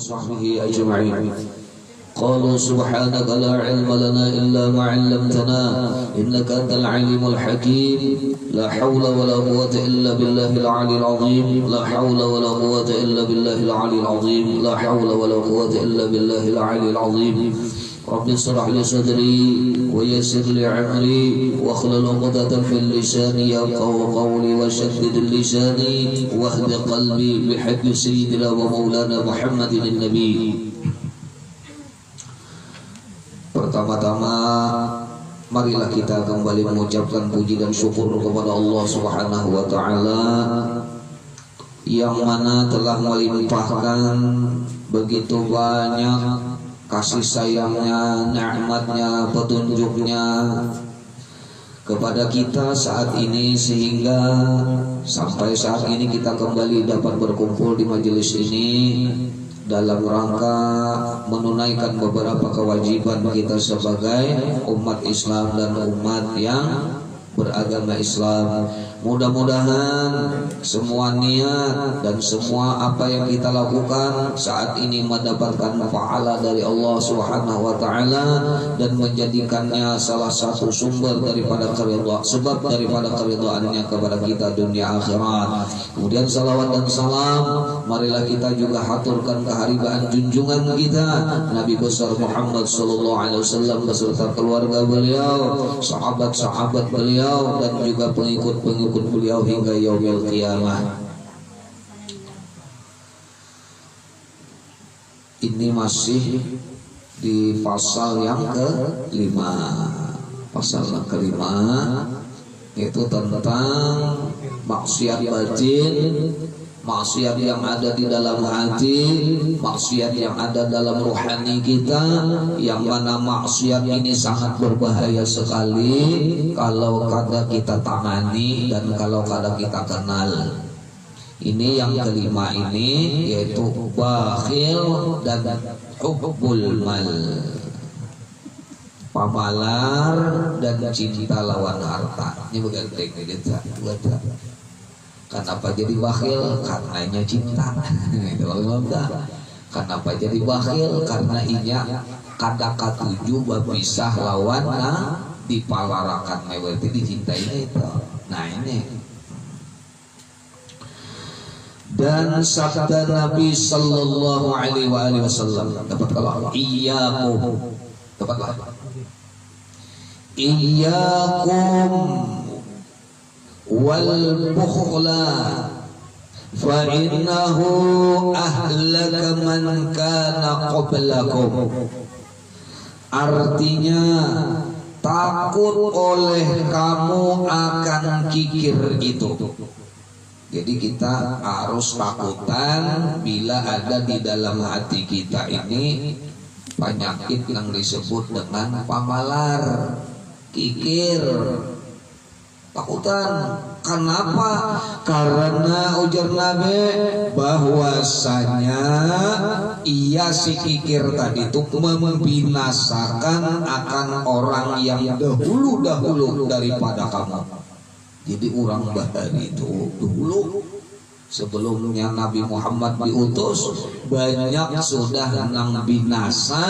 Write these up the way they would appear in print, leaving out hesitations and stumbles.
وصحبه أجمعين. قالوا سبحانك لا علم لنا إلا ما علمتنا إنك أنت العليم الحكيم. لا حول ولا قوة إلا بالله العلي العظيم. لا حول ولا قوة إلا بالله العلي العظيم. لا حول ولا قوة إلا بالله العلي العظيم. رب اشرح لي صدري ويسر لي عمري واحلل عقدة من لساني يفقهوا قولي وشدد لساني واهد قلبي بحق سيدنا ومولانا محمد النبي. Pertama-tama marilah kita kembali mengucapkan puji dan syukur kepada Allah Subhanahu wa taala yang mana telah melimpahkan begitu banyak kasih sayangnya, nikmatnya, petunjuknya kepada kita saat ini, sehingga sampai saat ini kita kembali dapat berkumpul di majelis ini dalam rangka menunaikan beberapa kewajiban kita sebagai umat Islam dan umat yang beragama Islam. Mudah-mudahan semua niat dan semua apa yang kita lakukan saat ini mendapatkan pahala dari Allah Subhanahu wa taala dan menjadikannya salah satu sumber daripada keridhaan, sebab daripada keridhaannya kepada kita dunia akhirat. Kemudian salawat dan salam marilah kita juga haturkan keharibaan junjungan kita Nabi besar Muhammad sallallahu alaihi wasallam beserta keluarga beliau, sahabat-sahabat beliau dan juga pengikut-pengikut beliau hingga yaumil qiyamah. Ini masih di pasal yang ke-5. Pasal yang ke-5 itu tentang maksiat batin, maksiat yang ada di dalam hati, maksiat yang ada dalam rohani kita, yang mana maksiat ini sangat berbahaya sekali kalau kada kita tangani dan kalau kada kita kenal. Ini yang kelima ini yaitu bakhil dan hubbul mal, pamalar dan cinta lawan harta. Ini bukan kita. Kenapa jadi bakhil? Karenanya cinta. Kenapa jadi bakhil? Karena inya kada katuju bapisah lawan dipalarakan meweti dicintainya itu. Nah ini. Dan sabda Nabi sallallahu alaihi wasallam dapat kalau iyyakum, dapatlah iyyakum wal bukhla fa innahu ahlaka man kana qablakum. Artinya takut oleh kamu akan kikir itu. Jadi kita harus takutan bila ada di dalam hati kita ini penyakit yang disebut dengan pamalar, kikir. Takutan. Kenapa? Karena ujar Nabi bahwasanya ia si kikir tadi itu membinasakan akan orang yang dahulu daripada kamu. Jadi orang bahari itu dulu sebelumnya Nabi Muhammad diutus banyak sudah nang binasa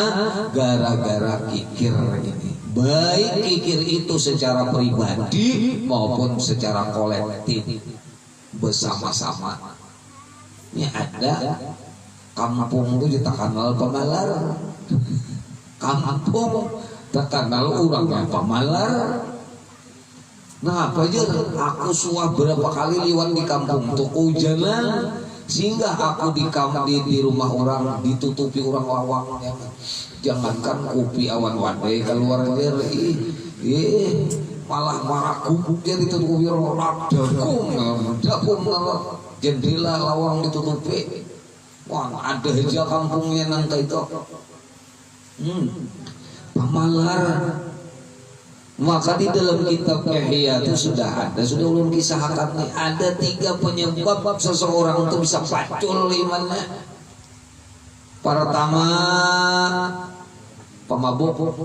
gara-gara kikir ini. Baik kikir itu secara pribadi maupun secara kolektif bersama-sama. Ini ada kampung itu terkenal pemalar, kampung terkenal orangnya pemalar. Nah apa aja aku suah berapa kali liwat di kampung tuh hujanan sehingga aku di rumah orang ditutupi orang lawang yang jangankan kopi awan wadai keluar dari malah marah kubuknya ditutupi orang dakung jendela lawang ditutupi. Wah ada aja kampungnya nangka itu pamalar. Maka di dalam kitab Ihya itu sudah ulun kisahkan nih, ada 3 penyebab seseorang itu bisa pacul imannya. Pertama pemabuk.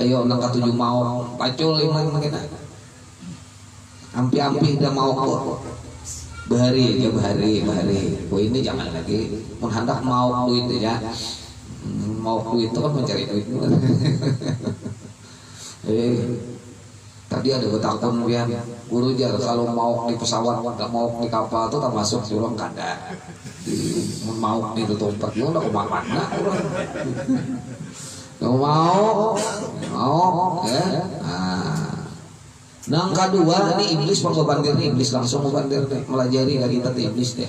Ayo nang katuju mau pacul iman kita. Ampi-ampi dah mau kok. bahari ya bahari. Oh ini jangan lagi menghendak mau duit ya. Mau duit itu kan mencari duit. Tadi ada ketakun ya guru jar kalau mau di pesawat nggak mau di kapal itu termasuk suruh kada mau di tutup itu udah kemana mau ya nang kedua ini iblis pembandir nih iblis langsung membandir deh melajari dari kita iblis deh.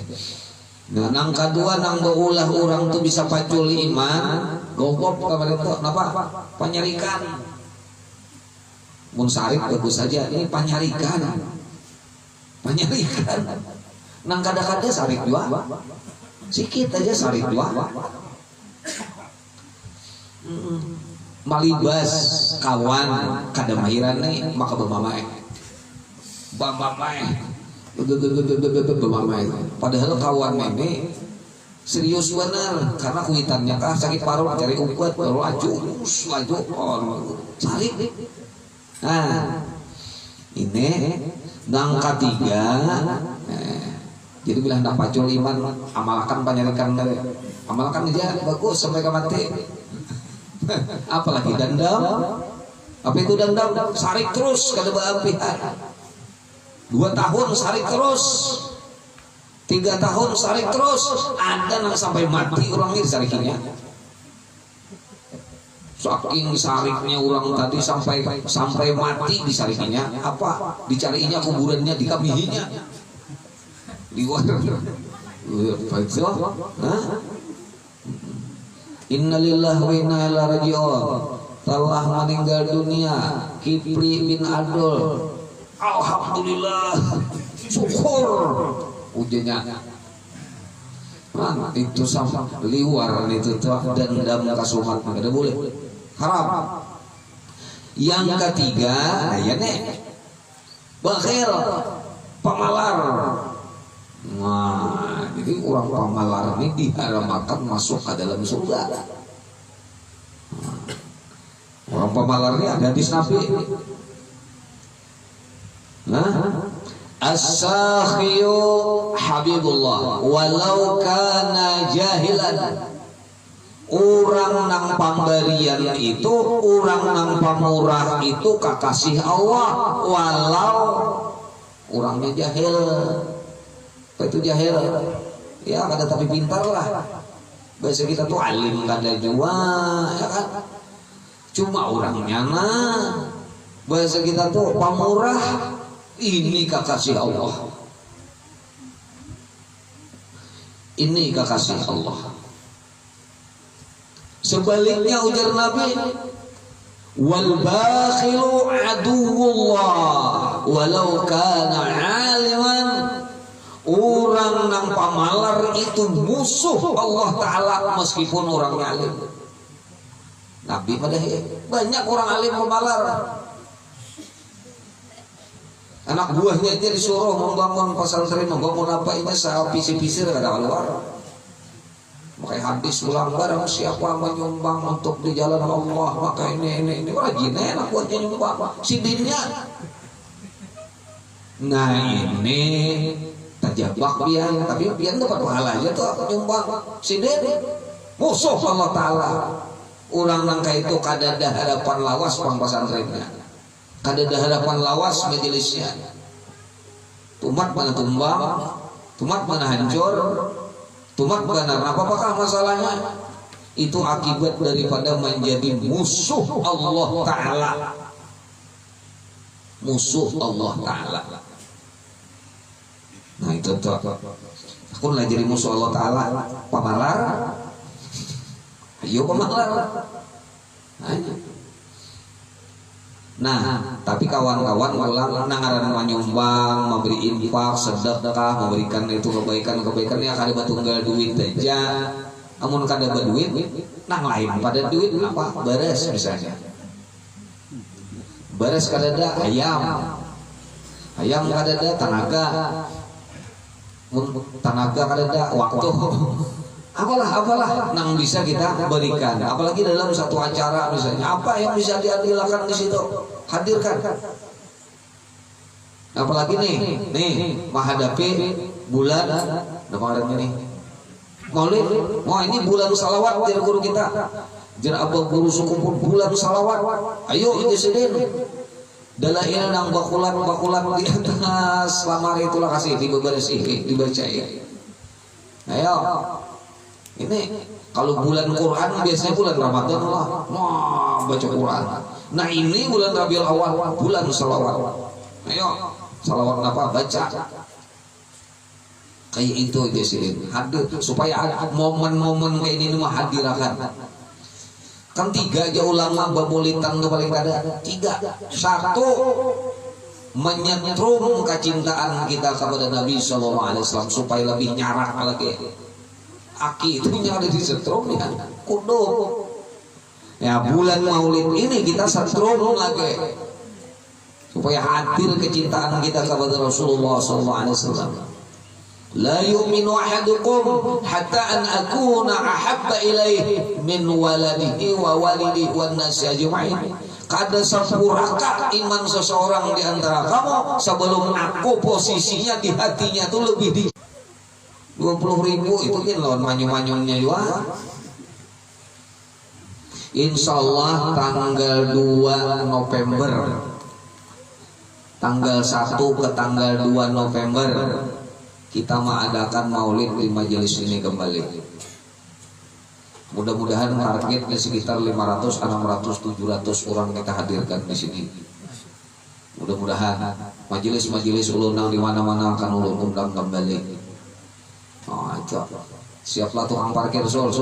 Nah nang kedua nang beulah orang tuh bisa pacul iman gogop kemarin tuh kenapa penyarikan mun sarik bagus saja ini panyarikan nang kada-kada sarik dua sikit aja sarik dua malibas kawan kada mahiran nih maka bamamae padahal kawan ini serius benar karena kuitannya kah sakit paru cari ubat baru laju sarik. Nah, ini nang ketiga, jadi bilang nak pacul iman, amalkan penyarikan dari, amalkan aja bagus sampai ke mati. Apalagi dendam, apa itu dendam? Sarik terus kada baapi. 2 tahun sarik terus, 3 tahun sarik terus, ada nang sampai mati orang ini sarikinya. Saking sariknya orang tadi sampai mati disarikinya apa dicarinya kuburannya dikabihinya di luar innalillahi wa inna ilaihi raji'un telah meninggal dunia Kipli bin Abdul alhamdulillah syukur ujiannya itu sama liwar itu dendam kasumat ada boleh haram. Yang ketiga ya nih bakhil pamalar. Nah jadi orang pamalar ini diharamkan masuk ke dalam surga. Orang pamalar ini ada di Nabi. Nah as-sakhiyu habibullah walau kana jahilan. Orang nang pamberian itu, orang nang pamurah itu kakasih Allah walau orangnya jahil. Apa itu jahil? Ya kada tapi pintar lah. Bahasa kita tuh alim kada jua, ya kan? Cuma orangnya nah. Bahasa kita tuh pamurah ini kakasih Allah. Ini kakasih Allah. Sebaliknya ujar Nabi wal bakhilu aduwullah walau kana aliman. Orang nang pamalar itu musuh Allah Ta'ala meskipun orang alim. Nabi pada banyak orang alim pemalar. Anak buahnya dia disuruh membangun pesantren, membangun apa ini saya pisir-pisir ada keluar. Pakai hadis ulang barang siapa menyumbang untuk di jalan Allah maka ini rajin enak buatnya nyumbang sidinnya. Nah ini terjebak pian tapi pian dapat pahala aja tuh nyumbang sidin musuh Allah Ta'ala. Orang nangka itu kada ada hadapan lawas pang pesantrennya, kada ada hadapan lawas majelisnya. Tumat mana tumbang, tumat mana hancur, tumat mana apakah masalahnya? Itu akibat daripada menjadi musuh Allah Ta'ala. Musuh Allah Ta'ala. Nah itu tuh aku lah jadi musuh Allah Ta'ala. Pamalar, ayo pamalar. Nah, tapi kawan-kawan ulang nangaran menyumbang, memberi infak, sedekah, memberikan itu kebaikan yang kada batunggal duit aja. Amun kada berduit, nang lain pada duit apa? Beres misalnya. Beres kada ada ayam. Ayam kada ada tenaga. Tenaga kada ada waktu. Apalah nang bisa kita berikan. Apalagi dalam satu acara misalnya, apa yang bisa diadakan di situ? Hadirkan. Apalagi nih menghadapi bulan kemarin ini Maulid. Wah ini bulan salawat dari guru kita. Jangan abang guru suku pun bulan salawat. Ayo ini sedih. Dalail nang bakulan di atas lamar itulah kasih dibersih dibaca ya. Ayo. Ini kalau bulan Quran biasanya bulan Ramadan lah. Wah baca Quran. Nah ini bulan Rabiul Awal bulan salawat. Ayo salawat apa baca. Kayak itu aja sih hadir supaya ada momen-momen kayak ini mah hadirkan. Kan 3 aja ulama babulitan tuh paling ada 3. 1 menyetrum kecintaan kita kepada Nabi SAW supaya lebih nyarak lagi. Aki itu nyari di setrum ya kudu. Ya bulan Maulid ini kita setrum lagi supaya hadir kecintaan kita kepada Rasulullah SAW. La yu'minu ahadukum hatta an akuna ahabba ilaihi min waladihi wa walidihi wan nasi ajma'in. Kada sempuraka iman seseorang di antara kamu sebelum aku posisinya di hatinya tuh lebih di 20.000 itu kan lawan manyu-manyunnya juga. Insyaallah tanggal 2 November, tanggal 1 ke tanggal 2 November kita mengadakan maulid di majelis ini kembali. Mudah-mudahan targetnya sekitar 500, 600, 700 orang kita hadirkan di sini. Mudah-mudahan majelis-majelis ulunang di mana-mana akan ulun undang kembali. Oh, itu. Siaplah tukang parkir, sul,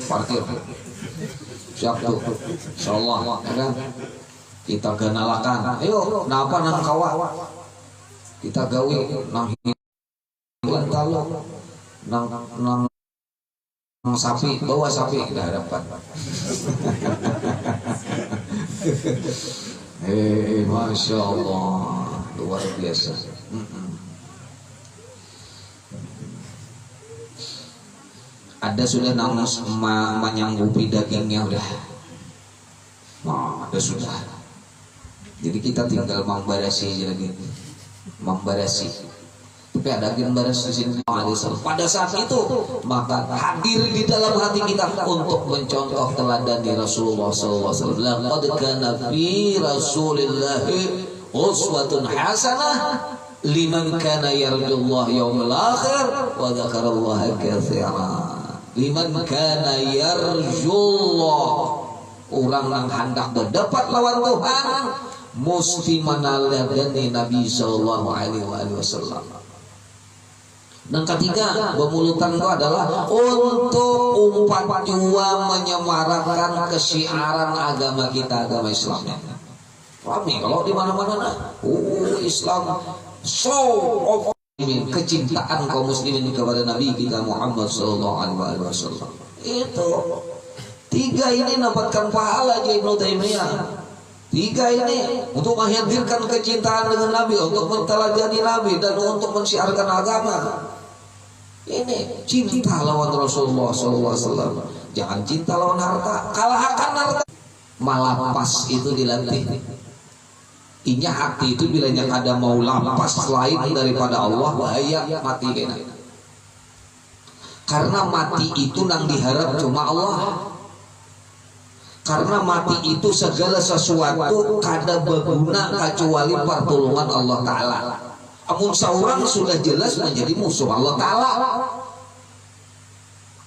parkir. Siap tuh. Insyaallah, ya kan? Kita ganalakan. Ayo, napa nang kawa? Kita gawe nang nang sapi, bawa sapi dah dapat. Masya Allah, luar biasa. Ada sudah nangus menyanggupi dagingnya udah. Nah, ada sudah. Jadi kita tinggal membarasi aja lagi, membarasi. Tapi ada gambaran di sini pada saat itu maka hadir di dalam hati kita untuk mencontoh teladan di Rasulullah SAW. Laqad kana fi Rasulillah uswatun hasanah liman kana yarjullah yaumil akhir wa dzakarallaha katsiran. Liman kana yarjullah, orang yang hendak berdapat lawan Tuhan mesti meneladani Nabi sallallahu alaihi wasallam. Dan ketiga, pemulutan itu adalah untuk umpat jua menyemarakkan kesiaran agama kita, agama Islam. Rame kalau di mana-mana, Islam show of kecintaan kaum muslimin kepada Nabi kita Muhammad sallallahu alaihi wasallam. Itu 3 ini dapatkan pahala Ibnu Taimiyah. 3 ini untuk menghadirkan kecintaan dengan Nabi, untuk menteladani Nabi dan untuk mensiarkan agama. Ini cinta lawan Rasulullah SAW. Jangan cinta lawan harta. Kalahkan harta. Malapas itu dilatih. Inya hati itu bilanya kada mau lapas lain daripada Allah, bahaya mati kena. Karena mati itu nang diharap cuma Allah. Karena mati itu segala sesuatu kada berguna kecuali pertolongan Allah Ta'ala. Amun seorang sudah jelas menjadi musuh Allah Ta'ala.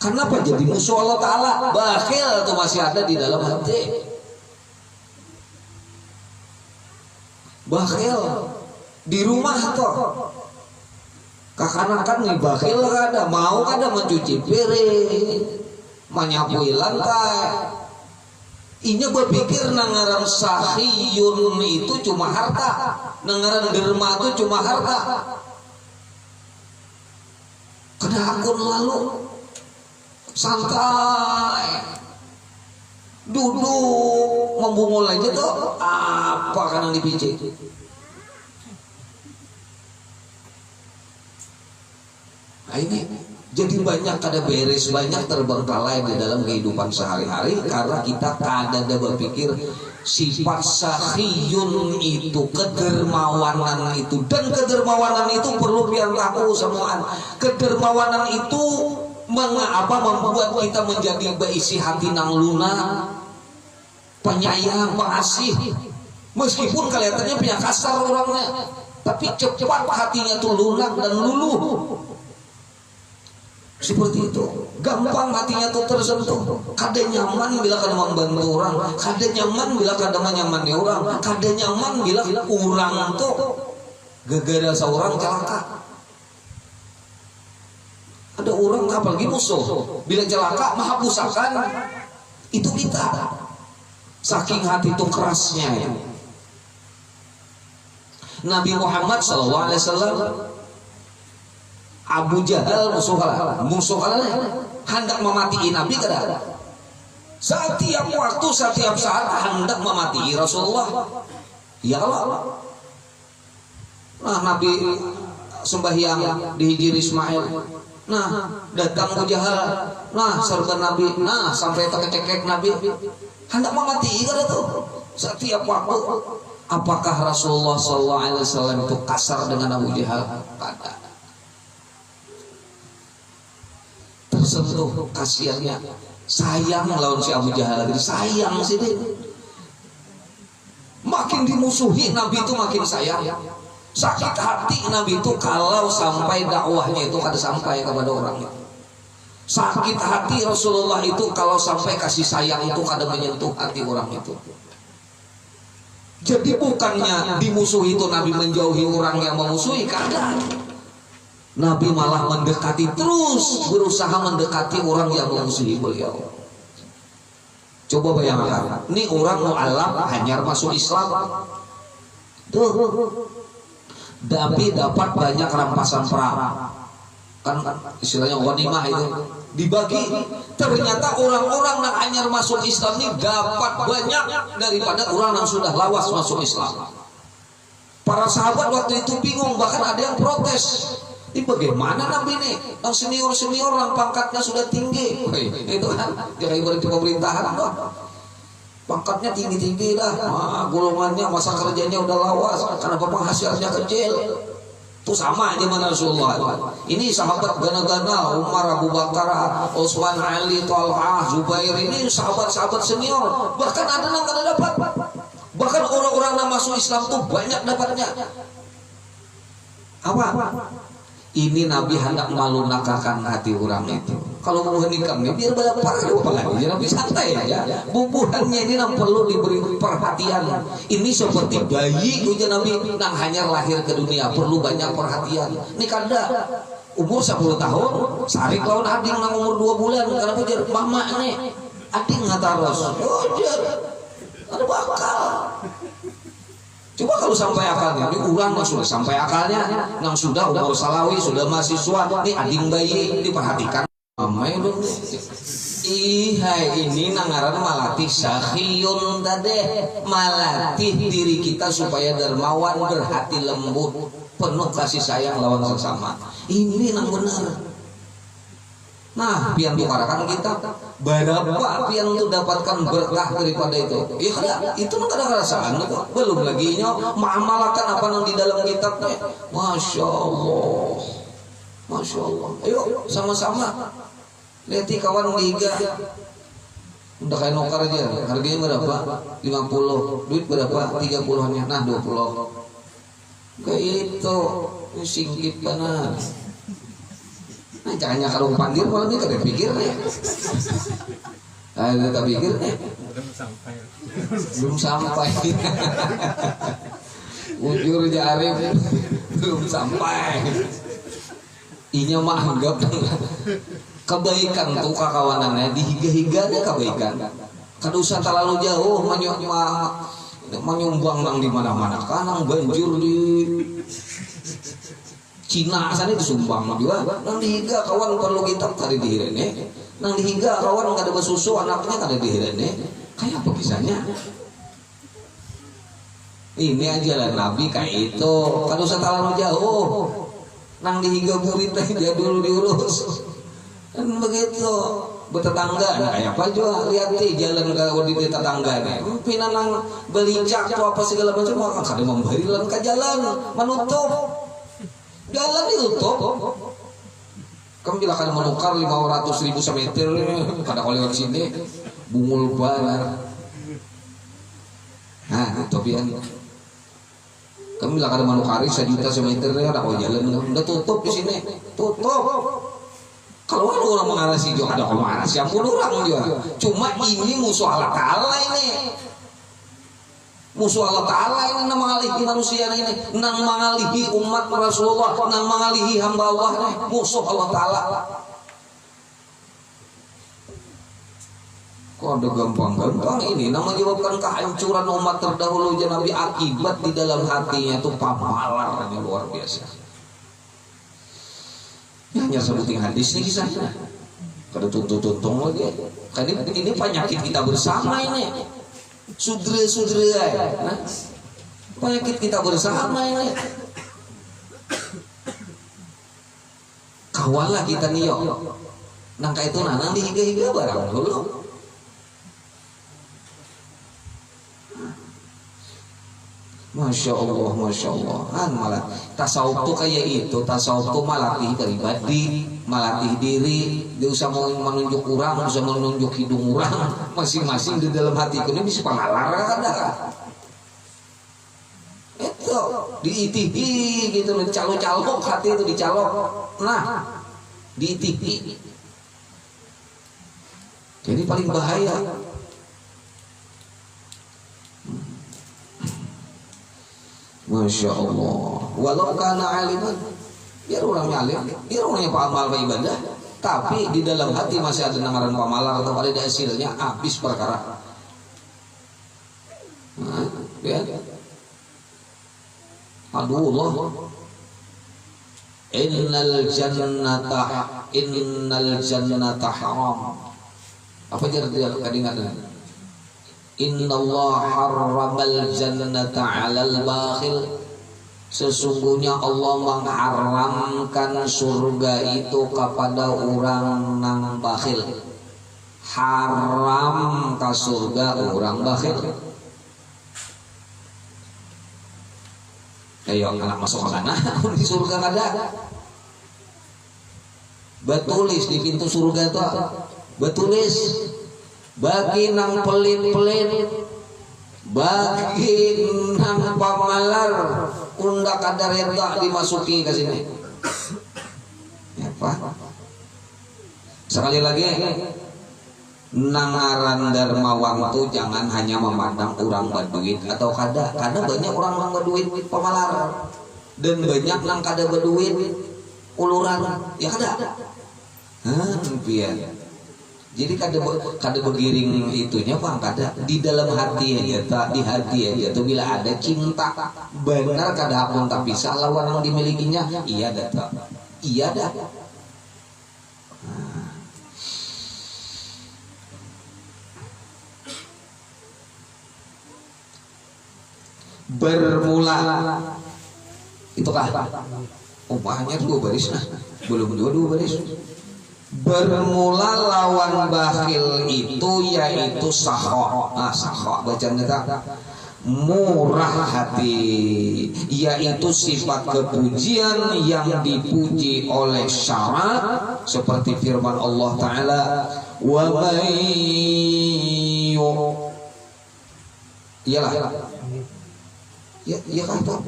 Kenapa jadi musuh Allah Ta'ala? Bakhil itu masih ada di dalam hati. Bakhil di rumah toh. Kakanakan nih bakhil kada, mau kada mencuci piring, menyapu lantai. Inya berpikir nangaran sahiyun itu cuma harta, nangaran derma itu cuma harta. Kena akun lalu santai, duduk membungul aja tuh apa kan yang dipicik. Nah ini Jadi banyak kada beres, banyak terbengkalai di dalam kehidupan sehari-hari karena kita kada berpikir sifat sahiyun itu, kedermawanan itu, dan kedermawanan itu perlu biar tahu semuaan. Kedermawanan itu membuat kita menjadi berisi hati nang lunak, penyayang, pengasih. Meskipun kelihatannya punya kasar orangnya, tapi cepat hatinya tuh lunak dan luluh. Seperti itu, gampang hatinya tuh tersentuh. Kada nyaman bila kada membantu orang, kada nyaman bila kada menyamani orang, kada nyaman bila orang tuh gegara seorang celaka. Ada orang apalagi musuh, bila celaka menghapusakan itu kita. Saking hati itu kerasnya ya. Nabi Muhammad SAW, Abu Jahal musuh kalah hendak mematikan Nabi kada. Setiap waktu, setiap saat hendak mematikan Rasulullah. Ya Allah. Nah, Nabi sembahyang di Hijri Ismail. Nah, datang Abu Jahal. Nah, serba Nabi. Nah, sampai terkecek Nabi. Hendak mematikan kada tuh. Setiap waktu. Apakah Rasulullah SAW itu kasar dengan Abu Jahal? Kada. Tersentuh kasihannya, sayang lawan si Abu Jahal, sayang sih dia. Makin dimusuhi Nabi itu makin sayang. Sakit hati Nabi itu kalau sampai dakwahnya itu kada sampai kepada orang. Sakit hati Rasulullah itu kalau sampai kasih sayang itu kada menyentuh hati orang itu. Jadi bukannya dimusuhi itu Nabi menjauhi orang yang memusuhi, kada. Nabi malah mendekati terus, berusaha mendekati orang yang memusuhi beliau. Coba bayangkan, ini orang mu'alaf hanyar masuk Islam, tuh, tapi dapat banyak rampasan perang, kan istilahnya ghanimah itu dibagi. Ternyata orang-orang yang hanyar masuk Islam ini dapat banyak daripada orang yang sudah lawas masuk Islam. Para sahabat waktu itu bingung, bahkan ada yang protes. Ini bagaimana Nabi ini? Yang senior-senior yang pangkatnya sudah tinggi. Itu kan, jangan berarti pemerintahan loh. Pangkatnya tinggi-tinggi dah. Golongannya masa kerjanya udah lawas. Karena penghasilannya kecil. Itu sama aja dengan Rasulullah. Ini sahabat gana-gana, Umar, Abu Bakar, Utsman, Ali, Talha, Zubair. Ini sahabat-sahabat senior. Bahkan ada yang kada dapat. Bahkan orang-orang yang masuk Islam tuh banyak dapatnya. Apa? Ini Nabi hendak melunakkan hati orang itu. Kalau mau nikah biar banyak lagi, Nabi santai ya. Bubuhannya ini yang perlu diberi perhatian. Ini seperti bayi ujian Nabi yang hanya lahir ke dunia, perlu banyak perhatian. Ini kada umur 10 tahun, sarik lawan ading nang umur 2 bulan, karena pujar mama nih, ading ngataros. Ada bakal. Coba kalau sampai akalnya, ini orang yang sudah sampai akalnya, yang sudah umur salawi, sudah mahasiswa, ini ading bayi, diperhatikan. Mamai dong. Ihai ini nangaran malatih sahiyun tadi, malatih diri kita supaya dermawan, berhati lembut, penuh kasih sayang lawan sesama. Ini yang benar. Nah, pian tukarakan kita berapa pian untuk dapatkan berkah daripada itu. Iya, itu kan ada perasaan itu. Belum lagi mengamalkan apa yang di dalam kitabnya. Masya Allah, Masya Allah. Ayo sama-sama. Lihat kawan liga. Udah kayak nokar aja. Harganya berapa? 50. Duit berapa? 30-annya. Nah, 20. Kayak itu singkit benar. Nah, jangannya kalau pandir malah dia kada pikir ya. Ada tak pikir ya. Belum sampai. Ujur jari belum sampai. Inya mah anggap kebaikan tuh kawanannya dihiga-higanya kebaikan. Kada usah terlalu jauh menyumbang nang di mana-mana. Kanang banjur di Cina sana itu sumbang juga. Nang dihiga kawan perlu kitab kali dihirene. Nang dihiga kawan nggak ada besusu anaknya kali dihirene. Kayak apa kisahnya? Ini aja lah Nabi kayak itu. Kalau usah terlalu jauh. Nang dihiga murid dia dulu diurus. Kan begitu. Bertetangga nah kayak apa juga lihat nih jalan ke di tetangga nih pinanang belicak tuh apa segala macam kan kada memberilan ke jalan menutup jalan ditutup kamu bila kada menukar 500.000 semeter kada kau lewat sini bungul banget nah itu pian kamu bila kada menukari 1 juta semeter ada kau jalan udah tutup di sini tutup. Kalau orang mengarasi juga ada orang mengarasi yang orang juga. Cuma ini musuh Allah Ta'ala ini. Musuh Allah Ta'ala ini nang mengalihi manusia ini, nang mengalihi umat Rasulullah, nang mengalihi hamba Allah ini, musuh Allah Ta'ala. Kok ada gampang-gampang ini, nang menyebabkan kehancuran umat terdahulu Nabi akibat di dalam hatinya itu pamalar yang luar biasa. Hanya sebutin hadis ini kisah kada tuntung lagi kan ini penyakit kita bersama ini sudra nah, penyakit kita bersama ini kawalah kita nih nangka itu nanang dihiga-higa barang dulu Masya Allah, Masya Allah. Kan malah tasawuf tuh kayak itu, tasawuf tuh melatih pribadi, melatih diri. Dia usah mau menunjuk orang, usah menunjuk hidung orang, masing-masing di dalam hati ini bisa pengalar ada. Itu diitihi gitu, dicalok-calok hati itu dicalok. Nah, diitihi. Jadi paling bahaya. Masya Allah. Walau kana aliman, biar orangnya alim, biar orangnya paamal ibadah, tapi di dalam hati masih ada dengaran pamalar atau ada hasilnya habis perkara. Nah, ya. Aduh Allah. Innal jannata haram. Apa jadi kadingan? Innallaha harramal jannata 'alal bakhil. Sesungguhnya Allah mengharamkan surga itu kepada orang nang bakhil. Haram ke surga orang bakhil. Ayo anak masuk ke sana di surga ada. Betulis di pintu surga itu betulis bagi nang pelit-pelit, bagi nang pamalar, unda kadar reda dimasuki ke sini. Apa? Sekali lagi, nangaran dermawan itu jangan hanya memandang orang berduit atau kada banyak orang nang berduit pamalar dan banyak nang kada berduit uluran, ya kada. Pian. Jadi kada begiring itunya bang kada di dalam hati aja tak di hati aja tuh bila ada cinta benar kada pun tak bisa lawan yang dimilikinya iya dah iya dah bermula itu kah upahnya 2 baris nah belum 2 baris. Bermula lawan bakhil itu yaitu sakho. Nah sakho bacanya tak murah hati, yaitu sifat kepujian yang dipuji oleh syarat seperti firman Allah Ta'ala wa mayyu iyalah ya iya kata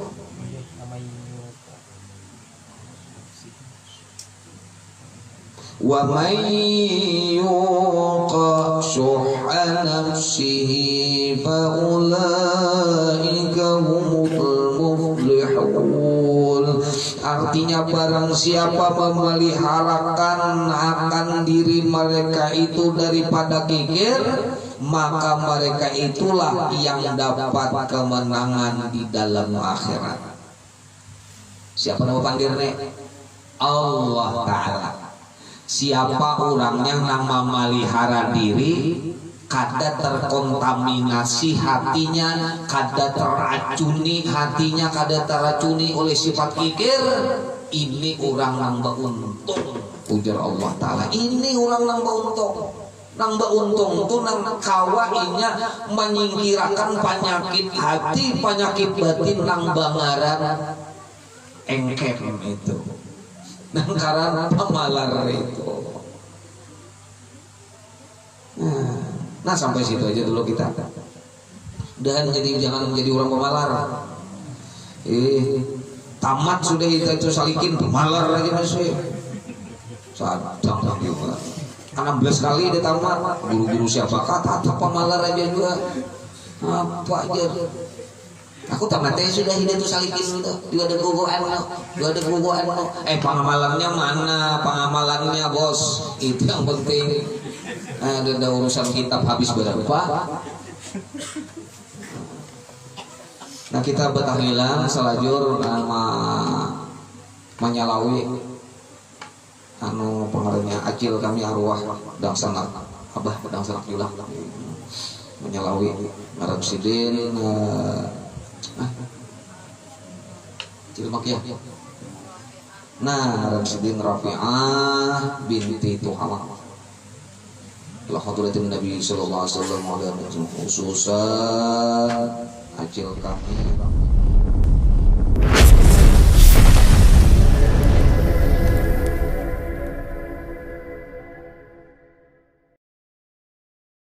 wa may yuqa syuhha nafsihi fa ulaika humul muflihun. Artinya barang siapa memeliharakan akan diri mereka itu daripada kikir, maka mereka itulah yang dapat kemenangan di dalam akhirat. Siapa nama pandirnya? Allah Ta'ala. Siapa orangnya yang memelihara diri, kada terkontaminasi hatinya, kada teracuni hatinya, kada teracuni oleh sifat kikir, ini orang yang beruntung ujar Allah Ta'ala. Ini orang nang untung tuh nang kawainya menyingkirakan penyakit hati, penyakit batin nang bangaran engkem itu, nang karena pemalar itu. Nah sampai situ aja dulu kita. Dan jangan menjadi orang pemalar. Tamat sudah itu salikin pemalar lagi masih. Sadang juga. 16 kali dia tamat. Guru-guru siapakah tatap pemalar aja juga. Apa aja. Aku tamatnya sudah ini tuh salikin itu. Juga ada guguan. Pengamalannya mana? Pengamalannya bos. Itu yang penting. Ada urusan kitab habis berapa? Nah kita bertahlilan selajur nama menyalawi anu pengaruhnya acil kami arwah dangsanak abah dangsanak julah menyalawi Arab Sidin Cilmak ya. Nah Arab Sidin Rafi'ah binti Tuhamah ila hadratin Nabi sallallahu alaihi wasallam khususan acil kami